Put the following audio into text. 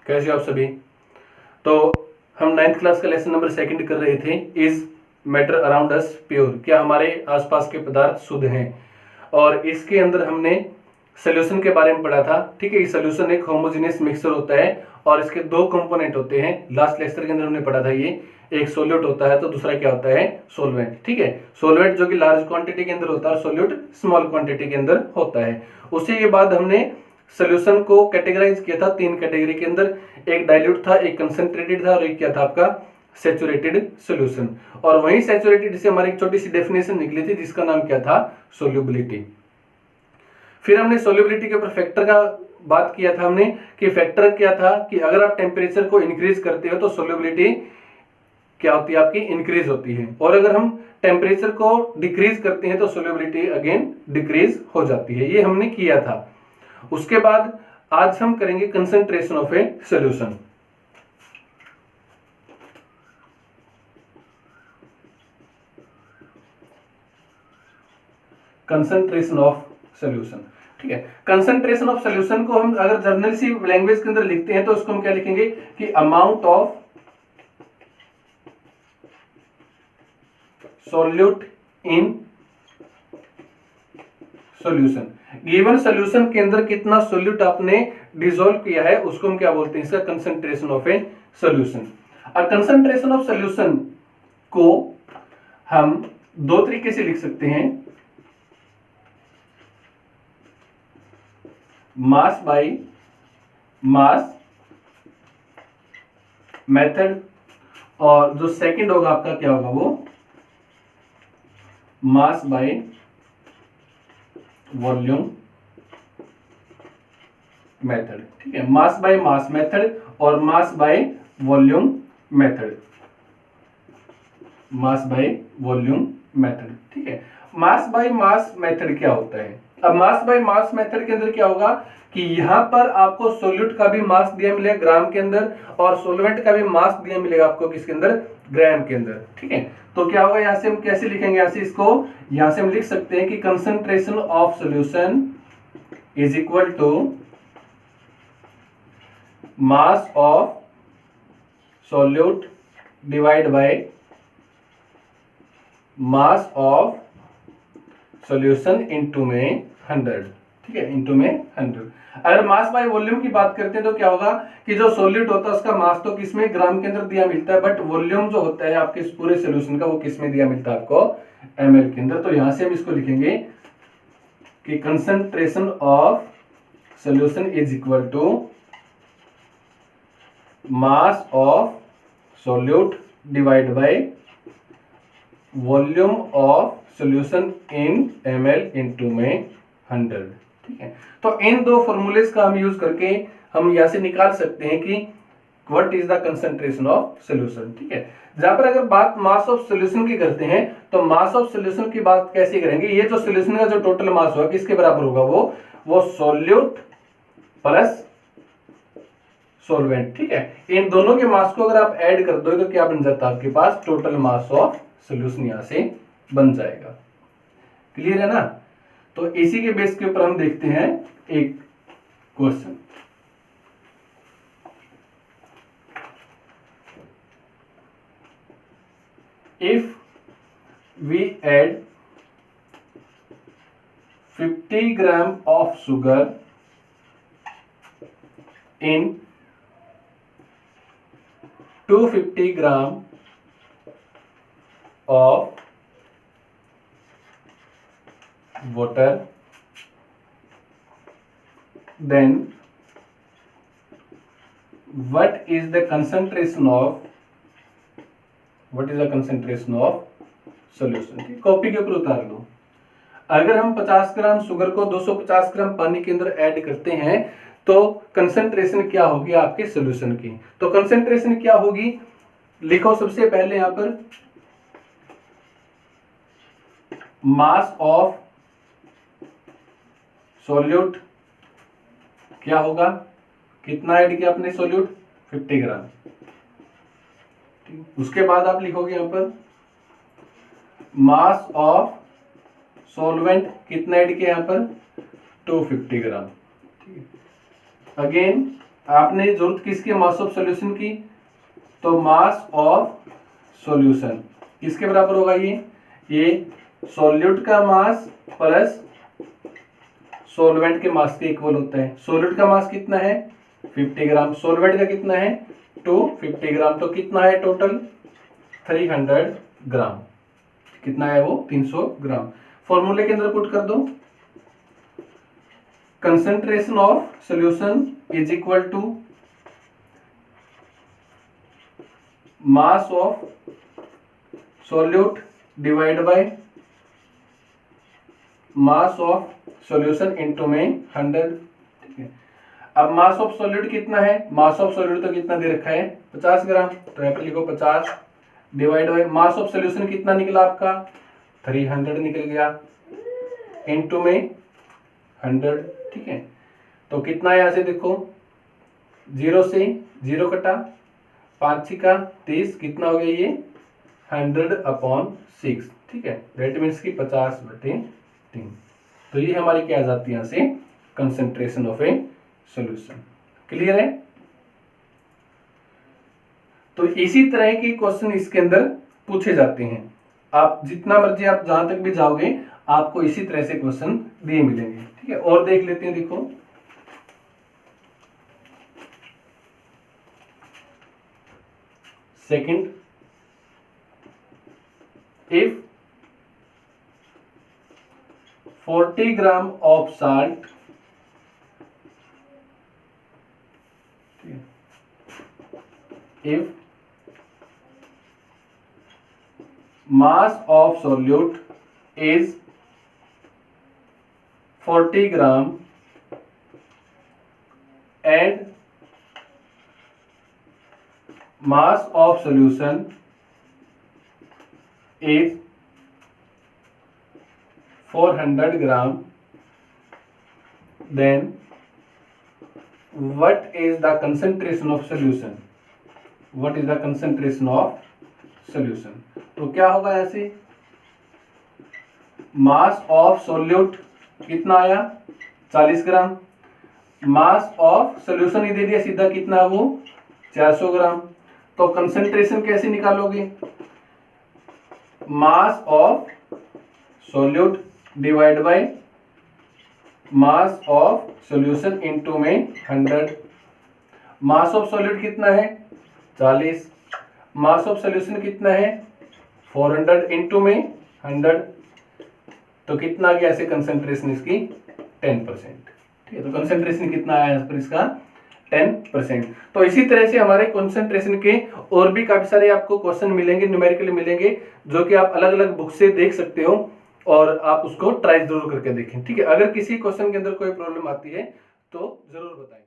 कैसे हो आप सभी? तो हम 9th क्लास का लेसन नंबर 2 कर रहे थे, is matter around us pure, क्या हमारे आसपास के पदार्थ शुद्ध हैं। और इसके अंदर हमने सोल्यूशन के बारे में पढ़ा था। ठीक है, ये सोल्यूशन एक होमोजेनियस मिक्सचर होता है और इसके दो कंपोनेंट होते हैं। लास्ट लेक्चर के अंदर हमने पढ़ा था ये, एक सोल्यूट होता है तो दूसरा क्या होता है, सोलवेंट। ठीक है, सोलवेंट जो कि लार्ज क्वांटिटी के अंदर होता है और सोल्यूट स्मॉल क्वांटिटी के अंदर होता है। उसी के बाद हमने सोल्यूशन को कैटेगराइज किया था 3 कैटेगरी के अंदर, एक डाइल्यूट था, एक कंसंट्रेटेड था और एक क्या था आपका सैचुरेटेड सॉल्यूशन। और वहीं सैचुरेटेड से हमारी एक छोटी सी डेफिनेशन निकली थी जिसका नाम क्या था, सोल्यूबिलिटी। फिर हमने सोल्यूबिलिटी के ऊपर फैक्टर का बात किया था हमने कि फैक्टर क्या था कि अगर आप टेम्परेचर को इंक्रीज करते हो तो सोल्यूबिलिटी क्या होती है आपकी, इंक्रीज होती है। और अगर हम टेम्परेचर को डिक्रीज करते हैं तो सोल्यूबिलिटी अगेन डिक्रीज हो जाती है। ये हमने किया था। उसके बाद आज हम करेंगे concentration of A solution. Concentration of solution. ठीक है, कंसंट्रेशन ऑफ सॉल्यूशन को हम अगर जर्नल सी लैंग्वेज के अंदर लिखते हैं तो उसको हम क्या लिखेंगे कि amount of solute in solution. Given solution के अंदर कितना सोल्यूट आपने डिसॉल्व किया है उसको हम क्या बोलते हैं, इसका कंसंट्रेशन ऑफ ए सॉल्यूशन। अब कंसंट्रेशन ऑफ सॉल्यूशन को हम दो तरीके से लिख सकते हैं, मास बाय मास मेथड, और जो सेकंड होगा आपका क्या होगा वो मास बाय वॉल्यूम मेथड। ठीक है, मास बाय मास मेथड और mass by volume method, mass by volume method. ठीक है, मास बाय मास मेथड क्या होता है। अब मास बाय मास मेथड के अंदर क्या होगा कि यहां पर आपको सोल्यूट का भी मास दिया मिलेगा ग्राम के अंदर और सोलवेंट का भी मास दिया मिलेगा आपको किसके अंदर, ग्राम के अंदर। ठीक है, तो क्या होगा, यहां से हम कैसे लिखेंगे, यहां से इसको यहां से हम लिख सकते हैं कि concentration of solution is equal to mass of solute divide by mass of solution into में 100। ठीक है, इनटू में 100। अगर मास बाय वॉल्यूम की बात करते हैं तो क्या होगा कि जो सोल्यूट होता है उसका मास तो किसमें, ग्राम के अंदर दिया मिलता है, बट वॉल्यूम जो होता है आपके इस पूरे सॉल्यूशन का वो किसमें दिया मिलता है आपको, ml के अंदर। तो यहां से हम इसको लिखेंगे कि concentration of solution is equal to mass of solute divide by volume of solution in ml into में 100। ठीक है, तो इन दो फॉर्मूलेस का हम यूज करके हम यहां से निकाल सकते हैं कि what is the concentration of solution. ठीक है, जहां पर अगर बात मास ऑफ सॉल्यूशन की करते हैं तो मास ऑफ सॉल्यूशन की बात कैसे करेंगे, ये जो सॉल्यूशन का जो टोटल मास होगा किसके बराबर होगा, वो सोल्यूट प्लस सोलवेंट। ठीक है, इन दोनों के मास को अगर आप ऐड कर दो तो क्या बन जाता है आपके पास, टोटल मास ऑफ सॉल्यूशन यहां से बन जाएगा। क्लियर है ना। तो इसी के बेस के ऊपर हम देखते हैं एक question. If we add 50 gram of sugar in 250 gram of water, then what is the concentration of solution। ठीक, कॉपी के ऊपर उतार लो। अगर हम 50 ग्राम शुगर को 250 ग्राम पानी के अंदर ऐड करते हैं तो कंसंट्रेशन क्या होगी आपके सॉल्यूशन की। तो कंसंट्रेशन क्या होगी, लिखो सबसे पहले यहां पर मास ऑफ सोल्यूट क्या होगा, कितना ऐड किया आपने सोल्यूट, 50 ग्राम। उसके बाद आप लिखोगे यहां पर मास ऑफ सोलवेंट कितना ऐड किया यहां पर, 250 ग्राम। अगेन आपने जरूरत किसकी, मास ऑफ सॉल्यूशन की, तो मास ऑफ सॉल्यूशन किसके बराबर होगा, ये सॉल्यूट का मास प्लस सॉल्वेंट के मास के इक्वल होता है। सॉल्यूट का मास कितना है 50 ग्राम, सॉल्वेंट का कितना है 250 ग्राम, तो कितना है टोटल 300 ग्राम, कितना है वो 300 ग्राम। फॉर्मूले के अंदर पुट कर दो, concentration of solution is equal to mass of solute divide by mass of solution into में 100। ठीक है, अब मास ऑफ सॉल्यूट कितना है, मास ऑफ सॉल्यूट तो कितना दे रखा है 50 ग्राम, तो यहाँ पर लिखो 50 divide by mass of solution कितना निकला आपका 300 निकल गया, इनटू में 100। ठीक है, तो कितना है यहाँ से देखो 0 से 0 कटा, 5 का 30, कितना हो गया ये 100/6। ठीक है, दैट मीन्स की 50/3। तो ये हमारी क्या आ जाती है यहाँ से concentration of A solution. Clear है। तो इसी तरह के क्वेश्चन इसके अंदर पूछे जाते हैं। आप जितना मर्जी आप जहां तक भी जाओगे आपको इसी तरह से क्वेश्चन दिए मिलेंगे। ठीक है, और देख लेते हैं, देखो second, if 40 gram of salt if mass of solute is 40 gram and mass of solution is 400 gram, then what is the concentration of solution? What is the concentration of solution? तो क्या होगा ऐसे, मास ऑफ सोल्यूट कितना आया 40 ग्राम, mass of solution ही दे दिया सीधा, कितना वो 400 ग्राम। तो कंसंट्रेशन कैसे निकालोगे, मास of solute divide by mass of solution into में 100। मास ऑफ सॉल्यूट कितना है 40, मास ऑफ सॉल्यूशन कितना है 400 इनटू में 100, तो कितना गया ऐसे कंसंट्रेशन इसकी 10%। ठीक है, तो कंसंट्रेशन कितना आया पर इसका 10%। तो इसी तरह से हमारे कंसंट्रेशन के और भी काफी सारे आपको क्वेश्चन मिलेंगे, न्यूमेरिकली मिलेंगे, जो कि आप अलग अलग बुक से देख सकते हो और आप उसको ट्राई जरूर करके देखें। ठीक है, अगर किसी क्वेश्चन के अंदर कोई प्रॉब्लम आती है तो जरूर बताएं।